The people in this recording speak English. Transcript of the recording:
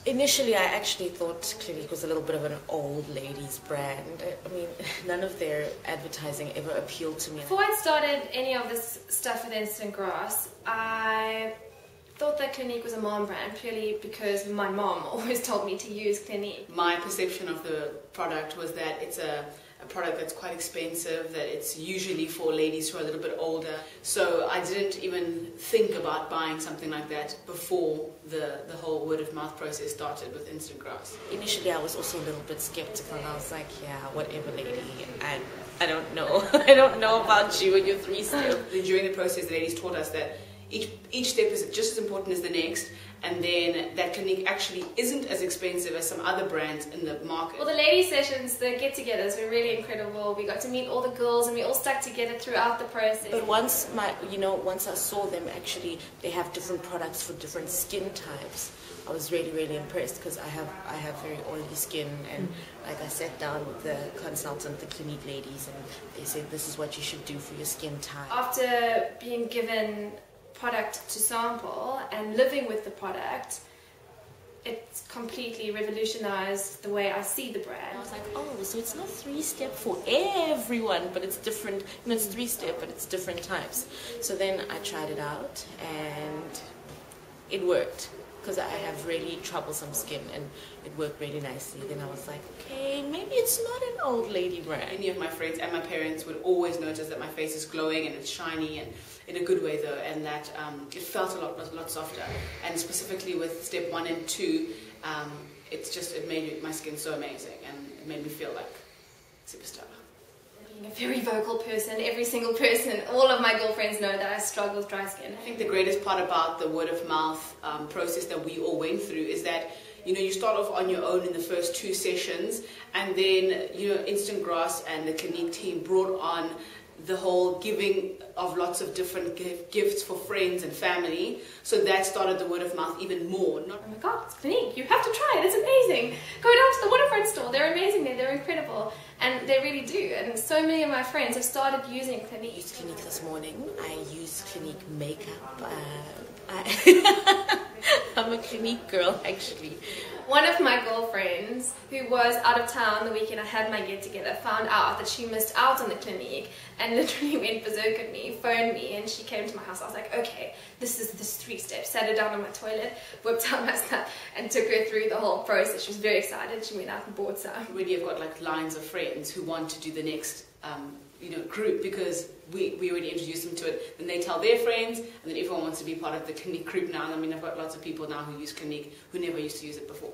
Initially, I actually thought Clinique was a little bit of an old ladies brand. I mean, none of their advertising ever appealed to me. Before I started any of this stuff with Instant Grass, I thought that Clinique was a mom brand purely because my mom always told me to use Clinique. My perception of the product was that it's a product that's quite expensive, that it's usually for ladies who are a little bit older. So I didn't even think about buying something like that before the whole word of mouth process started with Instant Grass. Initially, I was also a little bit skeptical. I was like, yeah, whatever, lady. I don't know. I don't know about you and your 3-step. During the process, the ladies taught us that each step is just as important as the next, and then that Clinique actually isn't as expensive as some other brands in the market. Well, the ladies' sessions, the get-togethers were really incredible. We got to meet all the girls and we all stuck together throughout the process. But once I saw them actually, they have different products for different skin types. I was really, really impressed because I have very oily skin, and like I sat down with the consultant, the Clinique ladies, and they said this is what you should do for your skin type. After being given product to sample and living with the product, it's completely revolutionized the way I see the brand. I was like, oh, so it's not 3-step for everyone, but it's different. You know, it's 3-step, but it's different types. So then I tried it out, and it worked. Because I have really troublesome skin, and it worked really nicely. Then I was like, okay, maybe it's not an old lady brand. Any of my friends and my parents would always notice that my face is glowing and it's shiny, and in a good way though, and that it felt a lot softer. And specifically with step 1 and 2, it made my skin so amazing, and it made me feel like a superstar. Being a very vocal person, every single person, all of my girlfriends know that I struggle with dry skin. I think the greatest part about the word of mouth process that we all went through is that, you know, you start off on your own in the first 2 sessions, and then, you know, Instant Grass and the Clinique team brought on the whole giving of lots of different gifts for friends and family. So that started the word of mouth even more. Oh my god, it's Clinique, you have to try it, it's amazing. Go down to the Waterfront store, they're amazing there, they're incredible. And they really do, and so many of my friends have started using Clinique. I used Clinique this morning. I used Clinique makeup. I'm a Clinique girl, actually. One of my girlfriends, who was out of town the weekend I had my get-together, found out that she missed out on the Clinique and literally went berserk at me, phoned me, and she came to my house. I was like, okay, this is this 3-step. Sat her down on my toilet, whipped out my stuff, and took her through the whole process. She was very excited. She went out and bought some. Really, I've got like lines of friends who want to do the next group, because we already introduced them to it. Then they tell their friends, and then everyone wants to be part of the Clinique group now. I mean, I've got lots of people now who use Clinique who never used to use it before.